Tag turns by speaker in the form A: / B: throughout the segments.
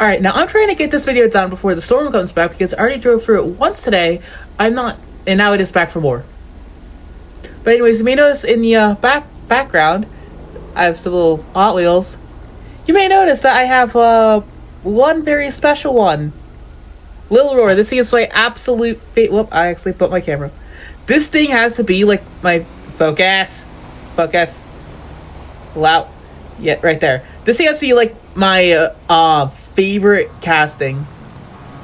A: Alright, now I'm trying to get this video done before the storm comes back because I already drove through it once today. And now it is back for more. But anyways, you may notice in the background, I have some little Hot Wheels. You may notice that I have one very special one. Lil Roar, this thing is my absolute whoop, I actually put my camera. This thing has to be like my focus. Loud. Yeah, right there. This thing has to be like my favorite casting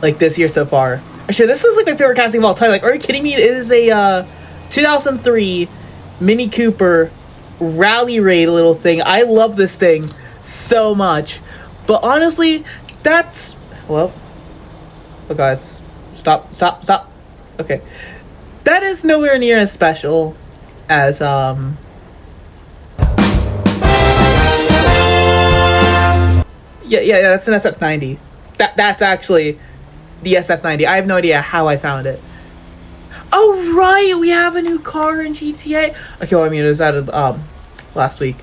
A: like this year so far. Actually, this is like my favorite casting of all time. Like, are you kidding me? It is a 2003 Mini Cooper Rally Raid little thing. I love this thing so much. But honestly, that's... Hello? Oh god, stop. Okay. That is nowhere near as special as, Yeah, that's an SF90. That's actually the SF90. I have no idea how I found it. Oh, right! We have a new car in GTA. Okay, well, I mean, it was added, last week.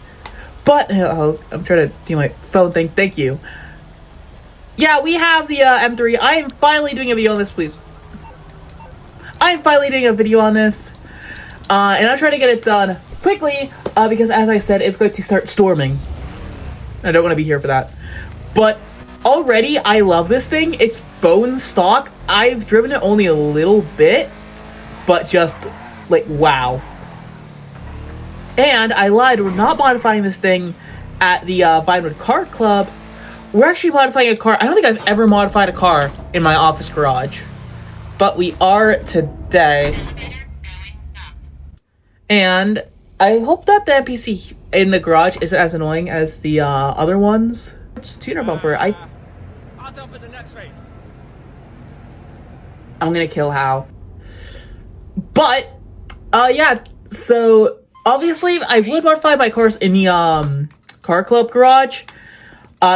A: But, I'm trying to do my phone thing. Thank you. Yeah, we have the, M3. I am finally doing a video on this, please. I am finally doing a video on this. And I'm trying to get it done quickly, because as I said, it's going to start storming. I don't want to be here for that. But already, I love this thing. It's bone stock. I've driven it only a little bit, but just, like, wow. And I lied. We're not modifying this thing at the Vinewood Car Club. We're actually modifying a car. I don't think I've ever modified a car in my office garage. But we are today. And I hope that the NPC in the garage isn't as annoying as the other ones. It's tuner bumper. I'll jump in the next race. I'm gonna kill Hal. But yeah, so obviously I would modify my cars in the car club garage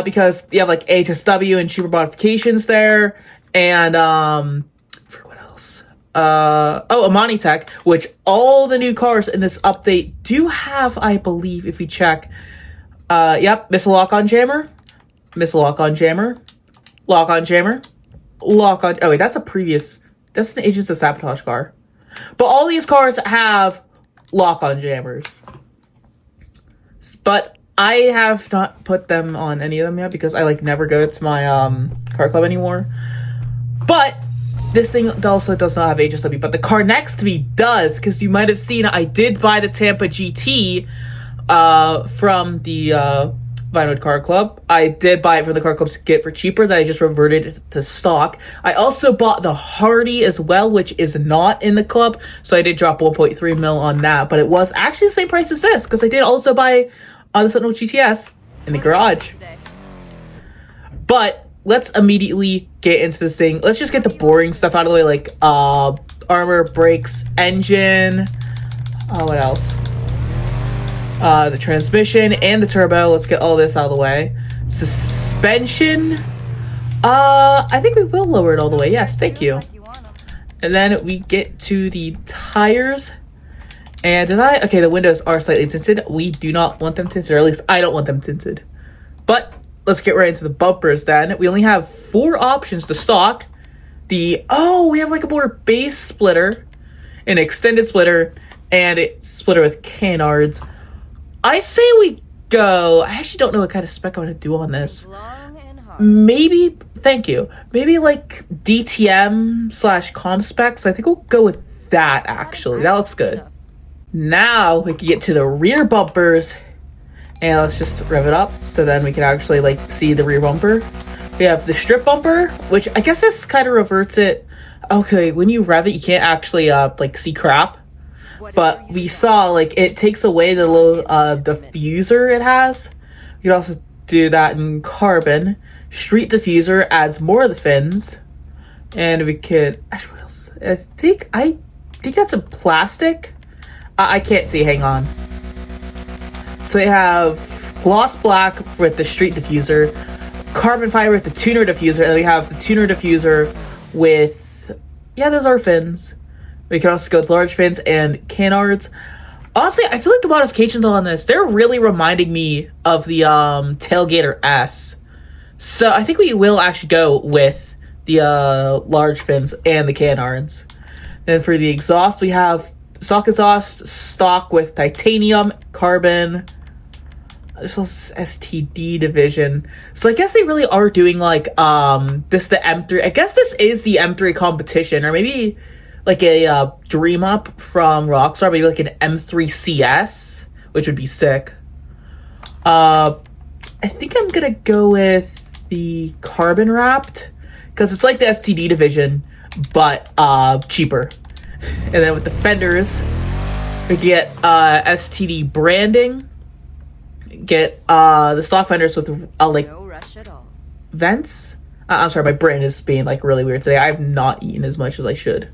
A: because you have like HSW and cheaper modifications there, and for what else? Amani Tech, which all the new cars in this update do have, I believe, if we check. Yep, missile lock-on jammer. Missile lock-on jammer. Lock-on jammer. Lock-on... Oh, wait, that's an Agents of Sabotage car. But all these cars have lock-on jammers. But I have not put them on any of them yet because I, like, never go to my, car club anymore. But this thing also does not have HSW, but the car next to me does, because you might have seen I did buy the Tampa GT, from the, Vinewood Car Club. I did buy it from the car club to get it for cheaper, then I just reverted it to stock. I also bought the Hardy as well, which is not in the club, so I did drop 1.3 mil on that, but it was actually the same price as this, because I did also buy the Sentinel GTS in the garage. But let's immediately get into this thing. Let's just get the boring stuff out of the way, like armor, brakes, engine, what else? The transmission and the turbo. Let's get all this out of the way. Suspension. I think we will lower it all the way. Yes, thank you. And then we get to the tires. And okay, the windows are slightly tinted. We do not want them tinted, or at least I don't want them tinted. But let's get right into the bumpers then. We only have 4 options to stock. We have like a more base splitter, an extended splitter, and a splitter with canards. I say we go... I actually don't know what kind of spec I'm going to do on this. Maybe... Thank you. Maybe like DTM/com spec. So I think we'll go with that, actually. That looks good. Now we can get to the rear bumpers. And let's just rev it up so then we can actually like see the rear bumper. We have the strip bumper, which I guess this kind of reverts it. Okay, when you rev it, you can't actually like see crap. But we saw, like, it takes away the little diffuser it has. You can also do that in carbon. Street diffuser adds more of the fins. And we could... Actually, what else? I think that's a plastic. I can't see. Hang on. So they have gloss black with the street diffuser. Carbon fiber with the tuner diffuser. And we have the tuner diffuser with... Yeah, those are fins. We can also go with large fins and canards. Honestly, I feel like the modifications on this, they're really reminding me of the Tailgater S. So I think we will actually go with the large fins and the canards. Then for the exhaust, we have stock exhaust, stock with titanium, carbon. This was STD division. So I guess they really are doing like this the M3. I guess this is the M3 competition, or maybe like a dream up from Rockstar, maybe like an M3 CS, which would be sick. I think I'm gonna go with the carbon wrapped because it's like the STD division, but cheaper. And then with the fenders, we get STD branding. Get the stock fenders with like
B: No rush at all.
A: vents. I'm sorry, my brain is being like really weird today. I've not eaten as much as I should.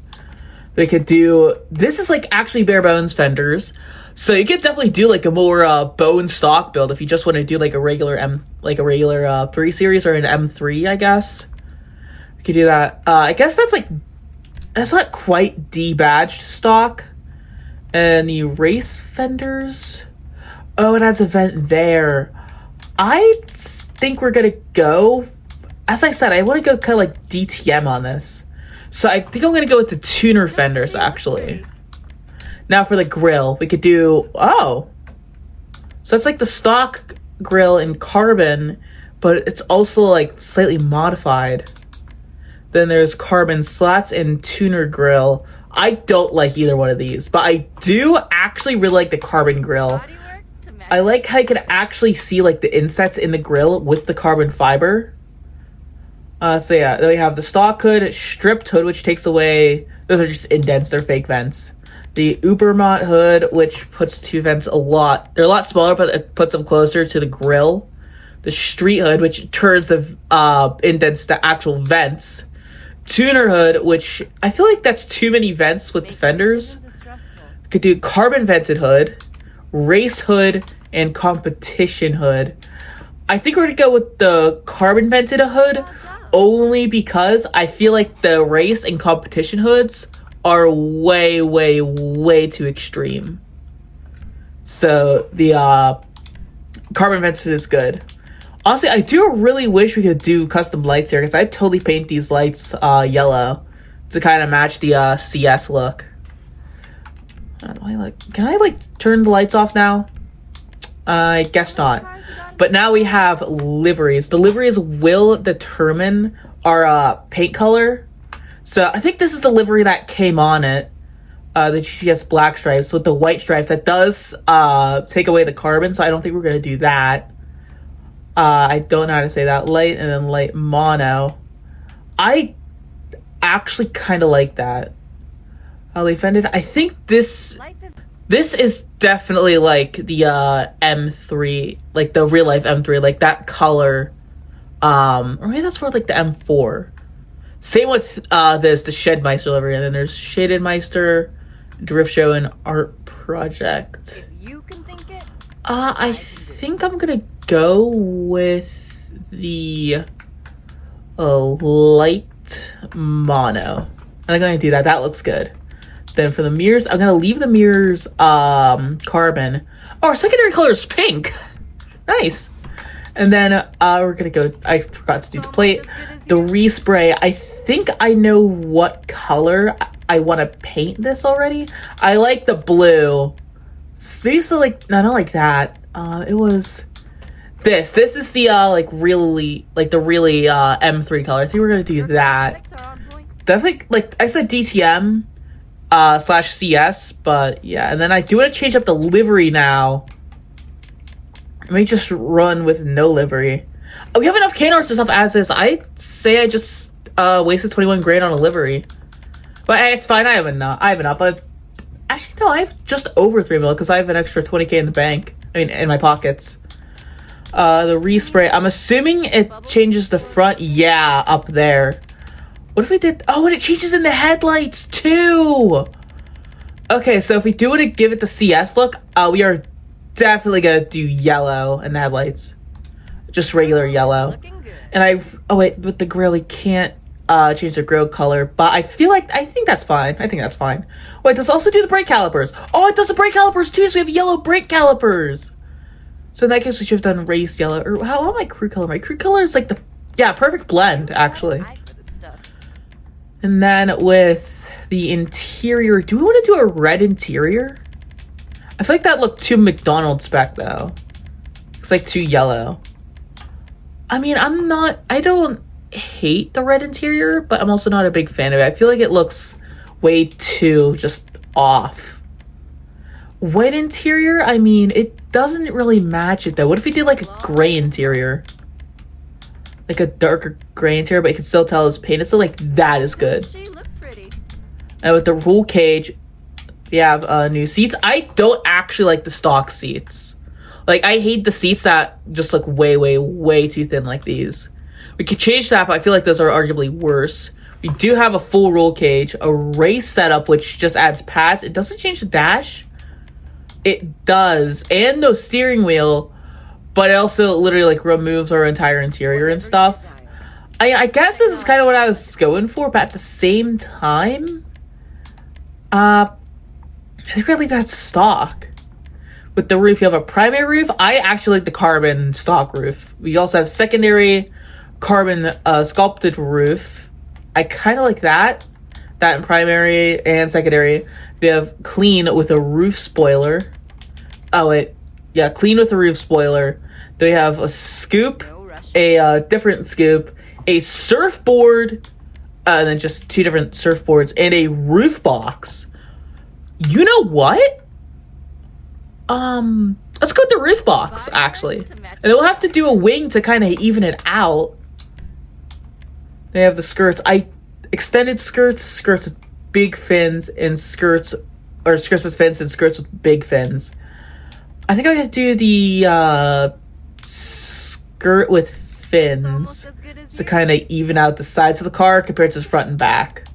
A: They could do this is like actually bare bones fenders, so you could definitely do like a more bone stock build if you just want to do like a regular 3 series or an M3. I guess you could do that. I guess that's not quite debadged stock. And the race fenders. Oh, it has a vent there. I think we're gonna go. As I said, I want to go kind of like DTM on this. So I think I'm gonna go with the tuner fenders actually. Now for the grill, we could do so that's like the stock grill in carbon, but it's also like slightly modified. Then there's carbon slats and tuner grill. I don't like either one of these, but I do actually really like the carbon grill. I like how you can actually see like the insets in the grill with the carbon fiber. So yeah, then we have the stock hood, stripped hood, which takes away, those are just indents, they're fake vents. The Ubermacht hood, which puts two vents they're a lot smaller, but it puts them closer to the grill. The street hood, which turns the indents to actual vents. Tuner hood, which I feel like that's too many vents with the fenders. Could do carbon vented hood, race hood, and competition hood. I think we're gonna go with the carbon vented hood only because I feel like the race and competition hoods are way, way, way too extreme. So the carbon vented is good. Honestly, I do really wish we could do custom lights here because I'd totally paint these lights yellow to kind of match the CS look. Can I like turn the lights off now? I guess not. But now we have liveries. The liveries will determine our paint color. So I think this is the livery that came on it. The GTS black stripes with the white stripes. That does take away the carbon, so I don't think we're going to do that. I don't know how to say that. Light and then light mono. I actually kind of like that. They fended. I think this is definitely like the M3, like the real life M3, like that color. Or maybe that's more like the M4. Same with there's the Shedmeister livery, and then there's Shaded Meister, Drift Show, and Art Project.
B: If you can think it,
A: I think I'm gonna go with the light mono. I'm gonna do that. That looks good. Then for the mirrors, I'm gonna leave the mirrors carbon. Oh, our secondary color is pink. Nice. And then we're gonna go. I forgot to do the plate. The respray. I think I know what color I want to paint this already. I like the blue. Basically, like no, not like that. It was this. This is the really M3 color. I think we're gonna do that. Definitely, like I said, DTM / CS, but yeah. And then I do want to change up the livery now. Let me just run with no livery. We have enough canards and stuff as is. I say I just wasted 21 grand on a livery, but hey, it's fine. I have enough. Actually, no, I have just over 3 mil because I have an extra 20k in the bank. I mean, in my pockets. The respray. I'm assuming it changes the front. Yeah, up there. What if we did? Oh, and it changes in the headlights too. Okay, so if we do want to give it the CS look, we are definitely gonna do yellow in the headlights. Just regular yellow. And with the grill, we can't change the grill color, but I think that's fine. Wait, does it also do the brake calipers? Oh, it does the brake calipers too, so we have yellow brake calipers. So in that case, we should have done race yellow. Or how about my crew color? My crew color is like the Yeah, perfect blend, actually.
B: Eye for this stuff.
A: And then with the interior, do we want to do a red interior? I feel like that looked too McDonald's spec, though. It's like too yellow. I mean, I don't hate the red interior, but I'm also not a big fan of it. I feel like it looks way too just off. White interior, I mean, it doesn't really match it, though. What if we did like a gray interior? Like a darker gray interior, but you can still tell it's painted. So like that is good.
B: She looked pretty.
A: And with the roll cage, we have new seats. I don't actually like the stock seats. Like, I hate the seats that just look way, way, way too thin like these. We could change that, but I feel like those are arguably worse. We do have a full roll cage, a race setup, which just adds pads. It doesn't change the dash. It does. And no steering wheel, but it also literally, like, removes our entire interior and stuff. I guess this is kind of what I was going for, but at the same time, I think we're gonna leave that stock. With the roof, you have a primary roof. I actually like the carbon stock roof. We also have secondary carbon sculpted roof. I kind of like that. That in primary and secondary. They have clean with a roof spoiler. Oh, wait. Yeah, clean with a roof spoiler. They have a scoop, a different scoop, a surfboard, and then just two different surfboards, and a roof box. You know what? Let's go with the roof box, actually. And we'll have to do a wing to kind of even it out. They have the skirts. Extended skirts, skirts with big fins, and skirts with fins and skirts with big fins. I think I'm gonna do the skirt with fins to kind of even out the sides of the car compared to the front and back.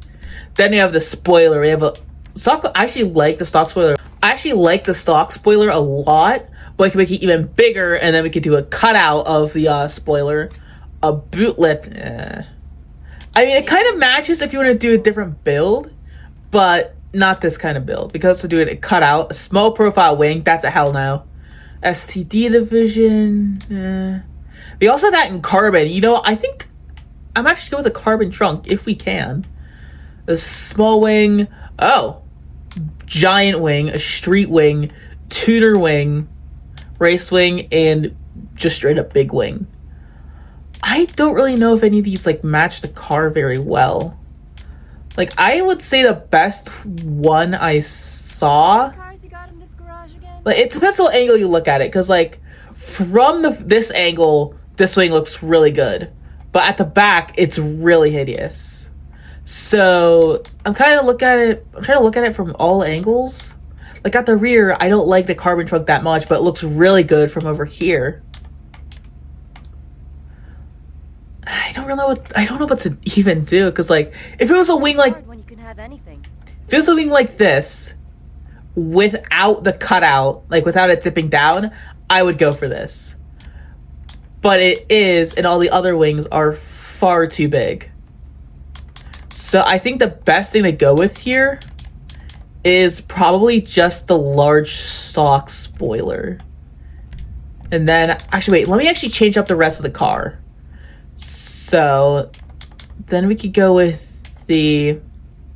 A: Then you have the spoiler. We have a stock. I actually like the stock spoiler. I actually like the stock spoiler a lot, but I can make it even bigger, and then we could do a cutout of the spoiler. A boot lip. I mean, it kind of matches if you want to do a different build, but not this kind of build. Because to do it a cutout, a small profile wing, that's a hell no. STD division. We also have that in carbon. You know, I think I'm actually going with a carbon trunk if we can. A small wing. Oh. Giant wing, a street wing, tuner wing, race wing, and just straight up big wing. I don't really know if any of these like match the car very well. Like, I would say the best one I saw,
B: Cars you got in this garage again?
A: like, it depends on what angle you look at it, because like from this angle, this wing looks really good, but at the back, it's really hideous. So I'm trying to look at it from all angles. Like at the rear, I don't like the carbon trunk that much, but it looks really good from over here. I don't know what to even do, because like if it was a wing like
B: When you can have anything.
A: if it was a wing like this without the cutout, like without it dipping down, I would go for this. But it is, and all the other wings are far too big. So I think the best thing to go with here is probably just the large stock spoiler. And then, actually wait, let me actually change up the rest of the car. So then we could go with the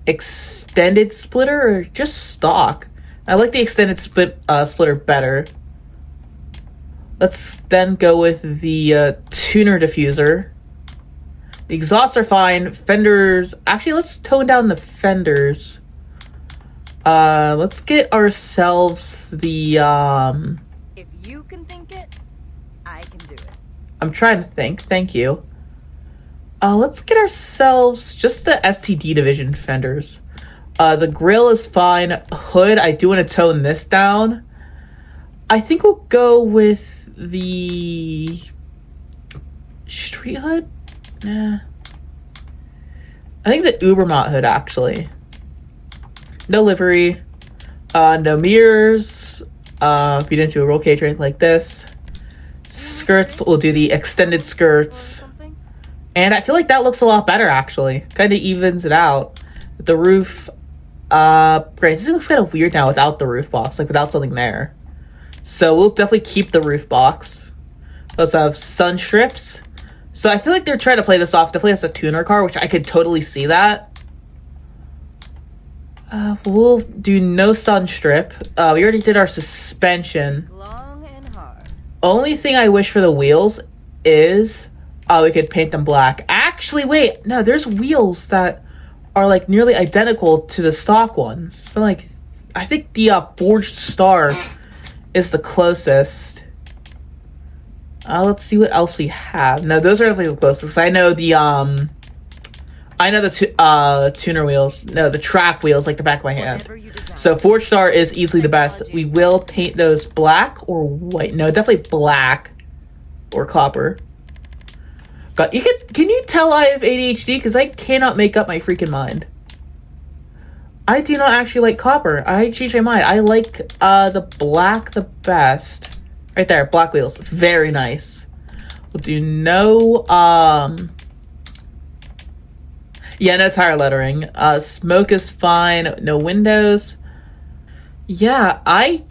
A: extended splitter or just stock. I like the extended splitter better. Let's then go with the tuner diffuser. The exhausts are fine. Fenders. Actually, let's tone down the fenders. Let's get ourselves the
B: If you can think it, I can do it.
A: I'm trying to think. Thank you. Let's get ourselves just the STD division fenders. The grill is fine. Hood, I do want to tone this down. I think we'll go with the street hood. Nah. I think the Ubermacht hood, actually. No livery. No mirrors. If you didn't do a roll cage or anything like this. Skirts, we'll do the extended skirts. And I feel like that looks a lot better, actually. Kind of evens it out. With the roof, great. This looks kind of weird now without the roof box, like without something there. So we'll definitely keep the roof box. We also have sun strips. So I feel like they're trying to play this off definitely as a tuner car, which I could totally see that. We'll do no sun strip. We already did our suspension.
B: Long and hard.
A: Only thing I wish for the wheels is we could paint them black. Actually, wait, no, there's wheels that are like nearly identical to the stock ones. So like, I think the Forged Star is the closest. Let's see what else we have. No, those are definitely the closest. I know the tuner wheels. No, the track wheels, like the back of my hand. So Forged Star is easily the best. We will paint those black or white. No, definitely black or copper. God, can you tell I have ADHD? Because I cannot make up my freaking mind. I do not actually like copper. I changed my mind. I like the black the best. Right there, black wheels. Very nice. We'll do no, yeah, no tire lettering. Smoke is fine. No windows. Yeah, I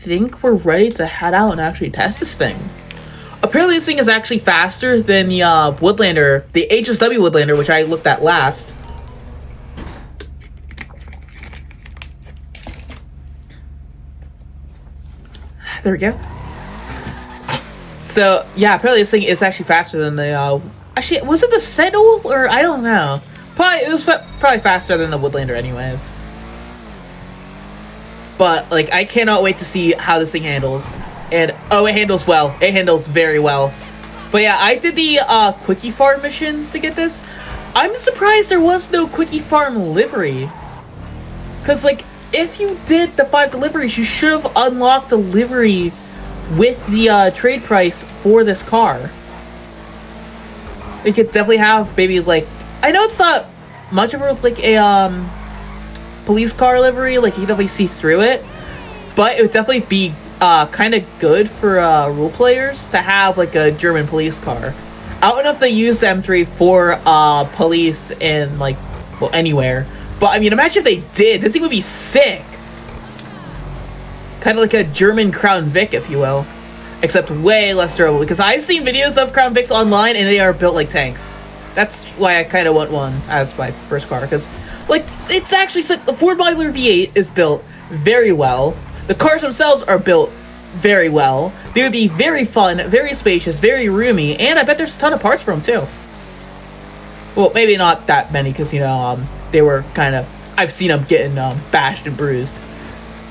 A: think we're ready to head out and actually test this thing. Apparently this thing is actually faster than the Woodlander, the HSW Woodlander, which I looked at last. There we go. So, yeah, apparently this thing is actually faster than the, actually, was it the Sentinel, or I don't know. It was probably faster than the Woodlander anyways. But, like, I cannot wait to see how this thing handles. And, oh, it handles well. It handles very well. But yeah, I did the, Quickie Farm missions to get this. I'm surprised there was no Quickie Farm livery. Because, like, if you did the 5 deliveries, you should have unlocked a livery with the trade price for this car. You could definitely have maybe like, I know it's not much of a like a police car livery, like you can definitely see through it, but it would definitely be kind of good for role players to have like a German police car. I don't know if they use the M3 for police in like, well, anywhere, but I mean, imagine if they did. This thing would be sick. Kind of like a German Crown Vic, if you will. Except way less durable. Because I've seen videos of Crown Vics online and they are built like tanks. That's why I kind of want one as my first car. Because, like, it's actually... The Ford Modular V8 is built very well. The cars themselves are built very well. They would be very fun, very spacious, very roomy. And I bet there's a ton of parts for them, too. Well, maybe not that many. Because, you know, they were kind of... I've seen them getting bashed and bruised.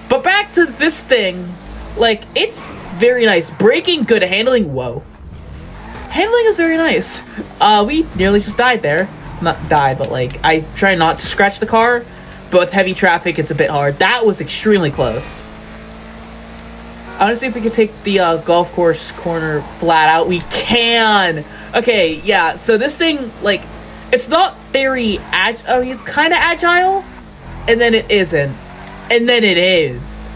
A: But back to this thing, like, it's very nice. Braking, good. Handling, whoa. Handling is very nice. We nearly just died there. Not died, but, like, I try not to scratch the car, but with heavy traffic, it's a bit hard. That was extremely close. I want to see if we could take the golf course corner flat out. We can! Okay, yeah, so this thing, like, it's not very I mean, it's kind of agile, and then it isn't. And then it is.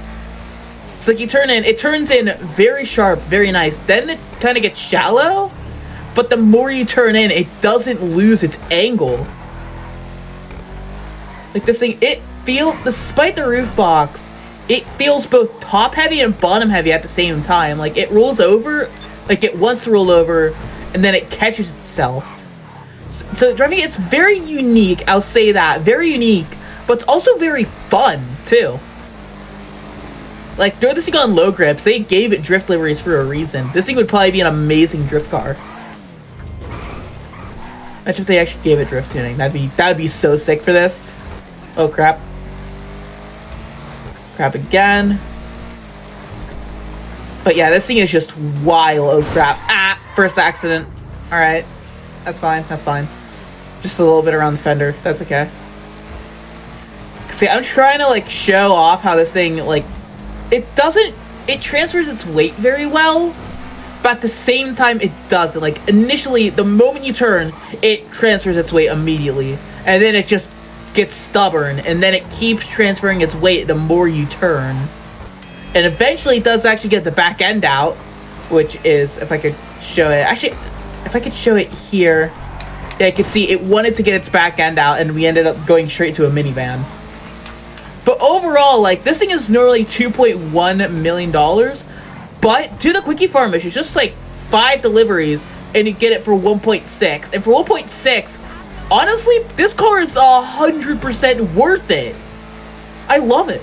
A: It's like you turn in, it turns in very sharp, very nice. Then it kind of gets shallow. But the more you turn in, it doesn't lose its angle. Like this thing, it feels, despite the roof box, it feels both top heavy and bottom heavy at the same time. Like it rolls over, like it wants to roll over, and then it catches itself. So driving, it's very unique, I'll say that. Very unique. But it's also very fun, too. Like, throw this thing on low grips. They gave it drift liveries for a reason. This thing would probably be an amazing drift car. Imagine if they actually gave it drift tuning. That'd be so sick for this. Oh, crap. Crap again. But yeah, this thing is just wild. Oh, crap. Ah, first accident. Alright. That's fine. That's fine. Just a little bit around the fender. That's okay. See, I'm trying to, like, show off how this thing, like, it transfers its weight very well, but at the same time, it doesn't. Like, initially, the moment you turn, it transfers its weight immediately, and then it just gets stubborn, and then it keeps transferring its weight the more you turn. And eventually, it does actually get the back end out, which is, if I could show it, actually, if I could show it here, yeah, I could see it wanted to get its back end out, and we ended up going straight to a minivan. But overall, like, this thing is nearly $2.1 million. But due to the Quickie Farm issue, just like 5 deliveries, and you get it for 1.6. And for 1.6, honestly, this car is 100% worth it. I love it.